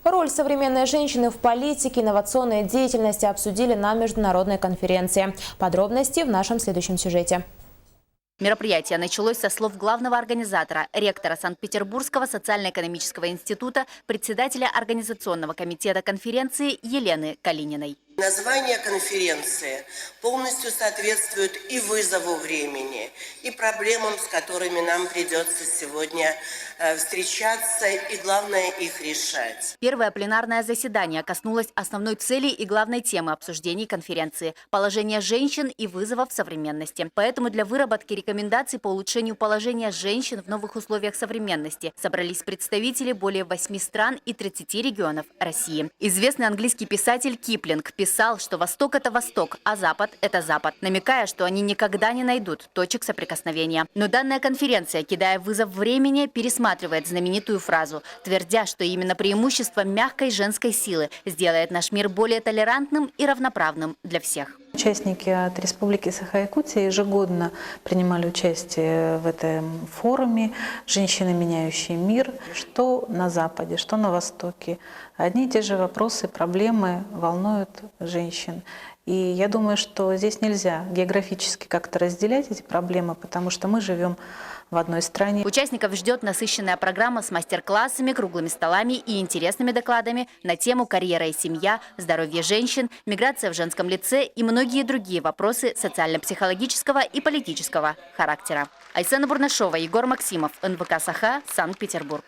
Роль современной женщины в политике, инновационной деятельности обсудили на международной конференции. Подробности в нашем следующем сюжете. Мероприятие началось со слов главного организатора, ректора Санкт-Петербургского социально-экономического института, председателя организационного комитета конференции Елены Калининой. Название конференции полностью соответствует и вызову времени, и проблемам, с которыми нам придется сегодня встречаться, и главное их решать. Первое пленарное заседание коснулось основной цели и главной темы обсуждений конференции – положения женщин и вызовов современности. Поэтому для выработки рекомендаций по улучшению положения женщин в новых условиях современности собрались представители более 8 стран и 30 регионов России. Известный английский писатель Киплинг писал, что Восток – это Восток, а Запад – это Запад, намекая, что они никогда не найдут точек соприкосновения. Но данная конференция, кидая вызов времени, пересматривает знаменитую фразу, твердя, что именно преимущество мягкой женской силы сделает наш мир более толерантным и равноправным для всех. Участники от Республики Саха-Якутия ежегодно принимали участие в этом форуме «Женщины, меняющие мир». Что на Западе, что на Востоке. Одни и те же вопросы, проблемы волнуют женщин. И я думаю, что здесь нельзя географически как-то разделять эти проблемы, потому что мы живем в одной стране. Участников ждет насыщенная программа с мастер-классами, круглыми столами и интересными докладами на тему «Карьера и семья», «Здоровье женщин», «Миграция в женском лице» и многие другие вопросы социально-психологического и политического характера. Айсена Бурнашова, Егор Максимов, НВК «Саха», Санкт-Петербург.